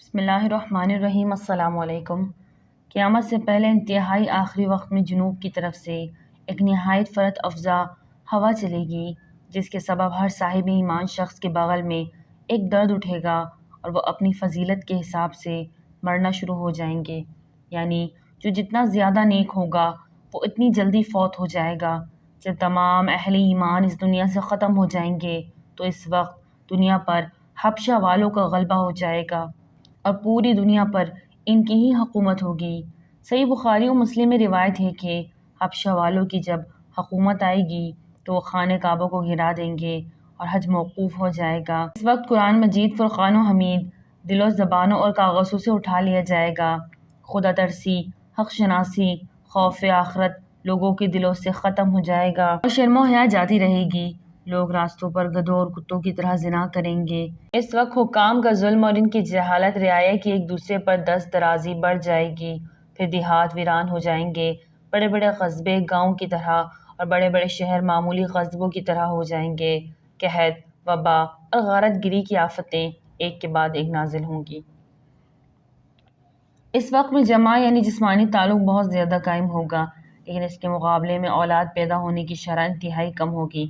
بسم اللہ الرحمن الرحیم۔ السلام علیکم۔ قیامت سے پہلے انتہائی آخری وقت میں جنوب کی طرف سے ایک نہایت فرت افزا ہوا چلے گی، جس کے سبب ہر صاحب ایمان شخص کے بغل میں ایک درد اٹھے گا اور وہ اپنی فضیلت کے حساب سے مرنا شروع ہو جائیں گے۔ یعنی جو جتنا زیادہ نیک ہوگا وہ اتنی جلدی فوت ہو جائے گا۔ جب تمام اہل ایمان اس دنیا سے ختم ہو جائیں گے تو اس وقت دنیا پر حبشہ والوں کا غلبہ ہو جائے گا اور پوری دنیا پر ان کی ہی حکومت ہوگی۔ صحیح بخاری و مسلم میں روایت ہے کہ حبشہ والوں کی جب حکومت آئے گی تو وہ خانہ کعبہ کو گرا دیں گے اور حج موقوف ہو جائے گا۔ اس وقت قرآن مجید فرقان و حمید دلوں، زبانوں اور کاغذوں سے اٹھا لیا جائے گا۔ خدا ترسی، حق شناسی، خوف آخرت لوگوں کے دلوں سے ختم ہو جائے گا اور شرم و حیا جاتی رہے گی۔ لوگ راستوں پر گدھوں اور کتوں کی طرح زنا کریں گے۔ اس وقت حکام کا ظلم اور ان کی جہالت رعایا کی ایک دوسرے پر دست درازی بڑھ جائے گی۔ پھر دیہات ویران ہو جائیں گے، بڑے بڑے قصبے گاؤں کی طرح اور بڑے بڑے شہر معمولی قصبوں کی طرح ہو جائیں گے۔ قحط، وبا اور غارت گری کی آفتیں ایک کے بعد ایک نازل ہوں گی۔ اس وقت میں جمع یعنی جسمانی تعلق بہت زیادہ قائم ہوگا، لیکن اس کے مقابلے میں اولاد پیدا ہونے کی شرح انتہائی کم ہوگی۔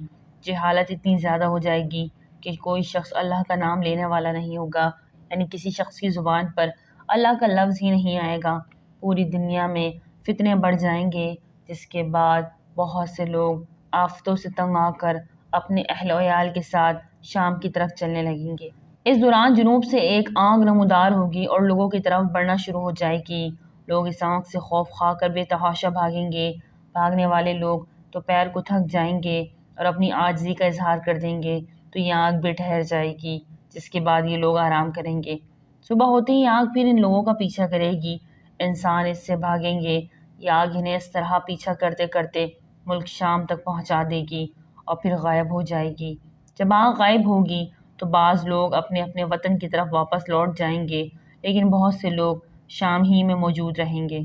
جہالت اتنی زیادہ ہو جائے گی کہ کوئی شخص اللہ کا نام لینے والا نہیں ہوگا، یعنی کسی شخص کی زبان پر اللہ کا لفظ ہی نہیں آئے گا۔ پوری دنیا میں فتنے بڑھ جائیں گے، جس کے بعد بہت سے لوگ آفتوں سے تنگ آ کر اپنے اہل و عیال کے ساتھ شام کی طرف چلنے لگیں گے۔ اس دوران جنوب سے ایک آنگ نمودار ہوگی اور لوگوں کی طرف بڑھنا شروع ہو جائے گی۔ لوگ اس آنگ سے خوف کھا کر بے تحاشا بھاگیں گے۔ بھاگنے والے لوگ تو پیر کو تھک جائیں گے اور اپنی عاجزی کا اظہار کر دیں گے تو یہ آنکھ بھی ٹھہر جائے گی، جس کے بعد یہ لوگ آرام کریں گے۔ صبح ہوتے ہی آگ پھر ان لوگوں کا پیچھا کرے گی۔ انسان اس سے بھاگیں گے۔ یہ آگ انہیں اس طرح پیچھا کرتے کرتے ملک شام تک پہنچا دے گی اور پھر غائب ہو جائے گی۔ جب آگ غائب ہوگی تو بعض لوگ اپنے اپنے وطن کی طرف واپس لوٹ جائیں گے، لیکن بہت سے لوگ شام ہی میں موجود رہیں گے۔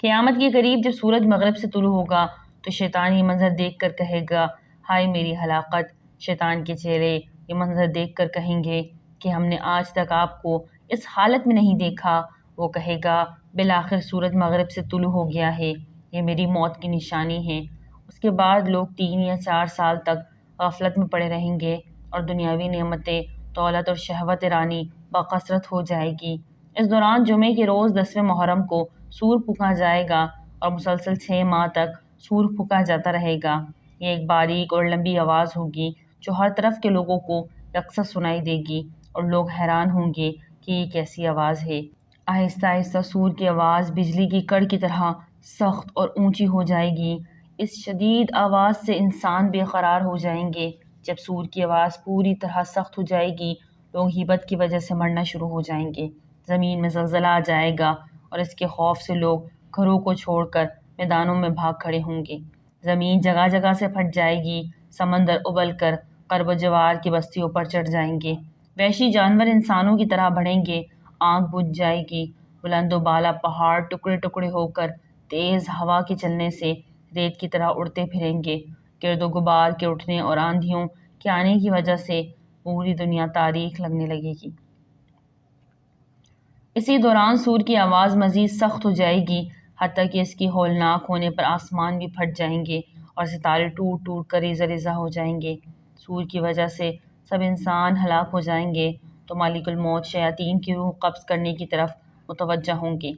قیامت کے قریب جب سورج مغرب سے طلوع ہوگا تو شیطان یہ منظر دیکھ کر کہے گا، ہائے میری ہلاکت! شیطان کے چہرے یہ منظر دیکھ کر کہیں گے کہ ہم نے آج تک آپ کو اس حالت میں نہیں دیکھا۔ وہ کہے گا، بالآخر سورج مغرب سے طلوع ہو گیا ہے، یہ میری موت کی نشانی ہے۔ اس کے بعد لوگ 3 یا 4 سال تک غفلت میں پڑے رہیں گے اور دنیاوی نعمتیں، دولت اور شہوت رانی بکثرت ہو جائے گی۔ اس دوران جمعے کے روز 10ویں محرم کو سور پھونکا جائے گا اور مسلسل 6 ماہ تک سور پھونکا جاتا رہے گا۔ یہ ایک باریک اور لمبی آواز ہوگی جو ہر طرف کے لوگوں کو یکساں سنائی دے گی اور لوگ حیران ہوں گے کہ یہ کیسی آواز ہے۔ آہستہ آہستہ سور کی آواز بجلی کی کڑ کی طرح سخت اور اونچی ہو جائے گی۔ اس شدید آواز سے انسان بے قرار ہو جائیں گے۔ جب سور کی آواز پوری طرح سخت ہو جائے گی، لوگ ہیبت کی وجہ سے مرنا شروع ہو جائیں گے۔ زمین میں زلزلہ آ جائے گا اور اس کے خوف سے لوگ گھروں کو چھوڑ کر میدانوں میں بھاگ کھڑے ہوں گے۔ زمین جگہ جگہ سے پھٹ جائے گی، سمندر ابل کر قرب و جوار کی بستیوں پر چڑھ جائیں گے۔ وحشی جانور انسانوں کی طرح بڑھیں گے، آنکھ بجھ جائے گی۔ بلند و بالا پہاڑ ٹکڑے ٹکڑے ہو کر تیز ہوا کے چلنے سے ریت کی طرح اڑتے پھریں گے۔ گرد و غبار کے اٹھنے اور آندھیوں کے آنے کی وجہ سے پوری دنیا تاریک لگنے لگے گی۔ اسی دوران سور کی آواز مزید سخت ہو جائے گی، حتیٰ کہ اس کی ہولناک ہونے پر آسمان بھی پھٹ جائیں گے اور ستارے ٹوٹ ٹوٹ کر ریزہ ریزہ ہو جائیں گے۔ سور کی وجہ سے سب انسان ہلاک ہو جائیں گے تو ملک الموت شیاطین کی روح قبض کرنے کی طرف متوجہ ہوں گے۔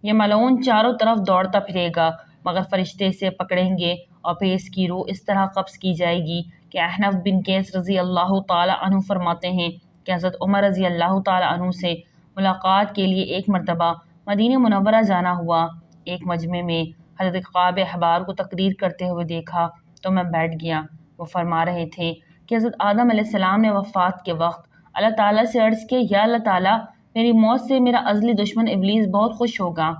یہ ملعون چاروں طرف دوڑتا پھرے گا، مگر فرشتے اسے پکڑیں گے اور پھر اس کی روح اس طرح قبض کی جائے گی کہ احنف بن قیس رضی اللہ تعالیٰ عنہ فرماتے ہیں کہ حضرت عمر رضی اللہ تعالیٰ عنہ سے ملاقات کے لیے ایک مرتبہ مدینہ منورہ جانا ہوا۔ ایک مجمع میں حضرت قعب احبار کو تقریر کرتے ہوئے دیکھا تو میں بیٹھ گیا۔ وہ فرما رہے تھے کہ حضرت آدم علیہ السلام نے وفات کے وقت اللہ تعالیٰ سے عرض کیا، یا اللہ تعالیٰ، میری موت سے میرا ازلی دشمن ابلیس بہت خوش ہوگا،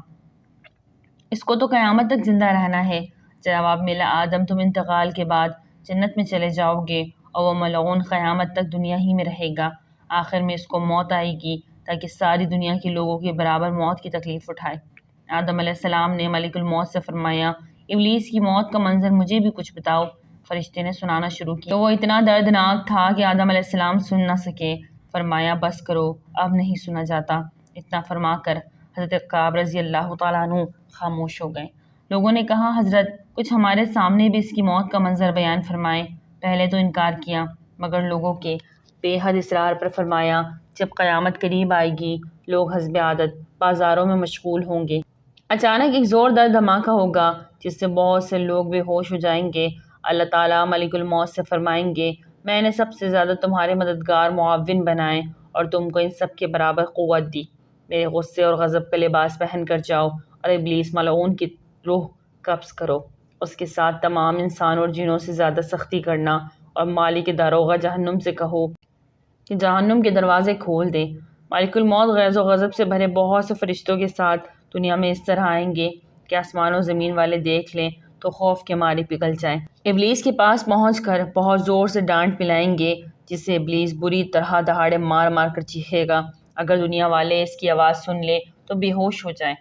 اس کو تو قیامت تک زندہ رہنا ہے۔ جواب ملا، آدم تم انتقال کے بعد جنت میں چلے جاؤ گے اور وہ ملعون قیامت تک دنیا ہی میں رہے گا۔ آخر میں اس کو موت آئے گی تاکہ ساری دنیا کے لوگوں کے برابر موت کی تکلیف اٹھائے۔ آدم علیہ السلام نے ملک الموت سے فرمایا، ابلیس کی موت کا منظر مجھے بھی کچھ بتاؤ۔ فرشتے نے سنانا شروع کیا تو وہ اتنا دردناک تھا کہ آدم علیہ السلام سن نہ سکے۔ فرمایا بس کرو، اب نہیں سنا جاتا۔ اتنا فرما کر حضرت کعب رضی اللہ تعالیٰ عنہ خاموش ہو گئے۔ لوگوں نے کہا حضرت کچھ ہمارے سامنے بھی اس کی موت کا منظر بیان فرمائیں۔ پہلے تو انکار کیا مگر لوگوں کے بے حد اصرار پر فرمایا جب قیامت قریب آئے گی لوگ حسب عادت بازاروں میں مشغول ہوں گے۔ اچانک ایک زوردار دھماکہ ہوگا جس سے بہت سے لوگ بے ہوش ہو جائیں گے۔ اللہ تعالیٰ ملک الموت سے فرمائیں گے میں نے سب سے زیادہ تمہارے مددگار معاون بنائے اور تم کو ان سب کے برابر قوت دی۔ میرے غصے اور غضب کا لباس پہن کر جاؤ اور ابلیس ملعون کی روح قبض کرو۔ اس کے ساتھ تمام انسانوں اور جنوں سے زیادہ سختی کرنا اور مالک داروغہ جہنم سے کہو کہ جہنم کے دروازے کھول دے۔ مالک الموت غیظ و غضب سے بھرے بہت سے فرشتوں کے ساتھ دنیا میں اس طرح آئیں گے کہ آسمان و زمین والے دیکھ لیں تو خوف کے مارے پگھل جائیں۔ ابلیس کے پاس پہنچ کر بہت زور سے ڈانٹ پلائیں گے جس سے ابلیس بری طرح دہاڑے مار مار کر چیخے گا۔ اگر دنیا والے اس کی آواز سن لے تو بے ہوش ہو جائیں۔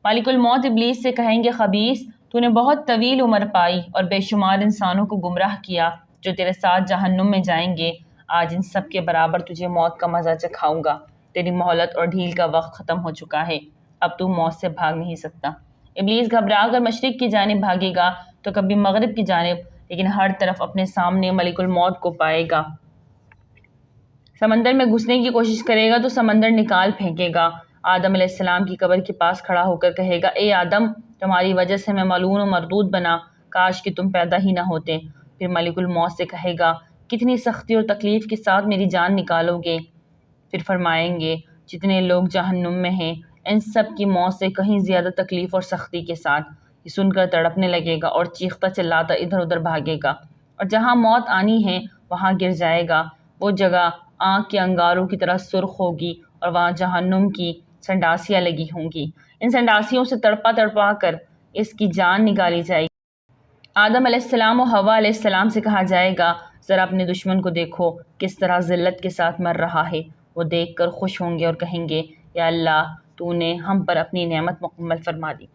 مالک الموت ابلیس سے کہیں گے خبیث تو نے بہت طویل عمر پائی اور بے شمار انسانوں کو گمراہ کیا جو تیرے ساتھ جہنم میں جائیں گے۔ آج ان سب کے برابر تجھے موت کا مزہ چکھاؤں گا۔ تیری مہلت اور ڈھیل کا وقت ختم ہو چکا ہے، اب تو موت سے بھاگ نہیں سکتا۔ ابلیس گھبرا کر مشرق کی جانب بھاگے گا تو کبھی مغرب کی جانب، لیکن ہر طرف اپنے سامنے ملک الموت کو پائے گا۔ سمندر میں گھسنے کی کوشش کرے گا تو سمندر نکال پھینکے گا۔ آدم علیہ السلام کی قبر کے پاس کھڑا ہو کر کہے گا اے آدم تمہاری وجہ سے میں ملعون و مردود بنا، کاش کہ تم پیدا ہی نہ ہوتے۔ پھر ملک الموت سے کہے گا کتنی سختی اور تکلیف کے ساتھ میری جان نکالو گے۔ پھر فرمائیں گے جتنے لوگ جہنم میں ہیں ان سب کی موت سے کہیں زیادہ تکلیف اور سختی کے ساتھ۔ یہ سن کر تڑپنے لگے گا اور چیختا چلاتا ادھر ادھر بھاگے گا اور جہاں موت آنی ہے وہاں گر جائے گا۔ وہ جگہ آنکھ کے انگاروں کی طرح سرخ ہوگی اور وہاں جہنم کی سنڈاسیاں لگی ہوں گی۔ ان سنڈاسیوں سے تڑپا تڑپا کر اس کی جان نکالی جائے گی۔ آدم علیہ السلام و حوا علیہ السلام سے کہا جائے گا ذرا اپنے دشمن کو دیکھو کس طرح ذلت کے ساتھ مر رہا ہے۔ وہ دیکھ کر خوش ہوں گے اور کہیں گے یا اللہ تو نے ہم پر اپنی نعمت مکمل فرما دی۔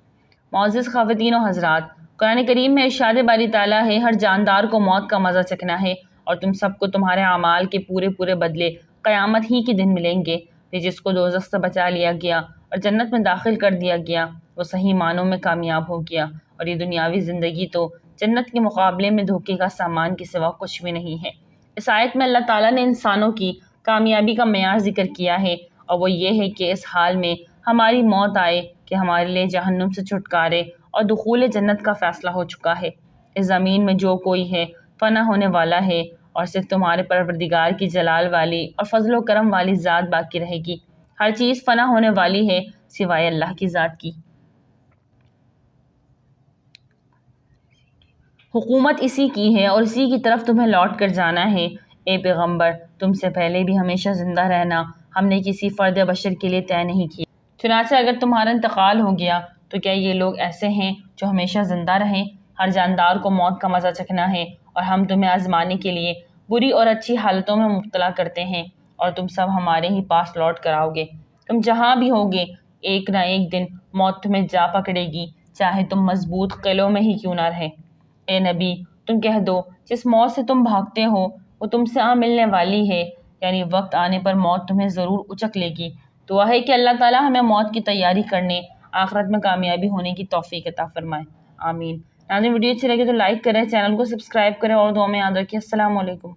معزز خواتین و حضرات، قرآن کریم میں ارشاد باری تعالیٰ ہے ہر جاندار کو موت کا مزہ چکھنا ہے اور تم سب کو تمہارے اعمال کے پورے پورے بدلے قیامت ہی کے دن ملیں گے۔ پھر جس کو دوزخ سے بچا لیا گیا اور جنت میں داخل کر دیا گیا وہ صحیح معنوں میں کامیاب ہو گیا، اور یہ دنیاوی زندگی تو جنت کے مقابلے میں دھوکے کا سامان کے سوا کچھ بھی نہیں ہے۔ اس آیت میں اللہ تعالیٰ نے انسانوں کی کامیابی کا معیار ذکر کیا ہے اور وہ یہ ہے کہ اس حال میں ہماری موت آئے کہ ہمارے لیے جہنم سے چھٹکارے اور دخول جنت کا فیصلہ ہو چکا ہے۔ اس زمین میں جو کوئی ہے فنا ہونے والا ہے اور صرف تمہارے پروردگار کی جلال والی اور فضل و کرم والی ذات باقی رہے گی۔ ہر چیز فنا ہونے والی ہے سوائے اللہ کی ذات کی۔ حکومت اسی کی ہے اور اسی کی طرف تمہیں لوٹ کر جانا ہے۔ اے پیغمبر تم سے پہلے بھی ہمیشہ زندہ رہنا ہم نے کسی فرد بشر کے لیے طے نہیں کیا۔ چنانچہ اگر تمہارا انتقال ہو گیا تو کیا یہ لوگ ایسے ہیں جو ہمیشہ زندہ رہیں؟ ہر جاندار کو موت کا مزہ چکھنا ہے اور ہم تمہیں آزمانے کے لیے بری اور اچھی حالتوں میں مبتلا کرتے ہیں اور تم سب ہمارے ہی پاس لوٹ کر آؤ گے۔ تم جہاں بھی ہوگے ایک نہ ایک دن موت تمہیں جا پکڑے گی، چاہے تم مضبوط قلعوں میں ہی کیوں نہ رہے۔ اے نبی تم کہہ دو جس موت سے تم بھاگتے ہو وہ تم سے آ ملنے والی ہے، یعنی وقت آنے پر موت تمہیں ضرور اچک لے گی۔ دعا ہے کہ اللہ تعالیٰ ہمیں موت کی تیاری کرنے، آخرت میں کامیابی ہونے کی توفیق عطا فرمائے، آمین۔ ناظرین ویڈیو اچھی لگے تو لائک کریں، چینل کو سبسکرائب کریں اور دعا میں یاد رکھیں۔ السلام علیکم۔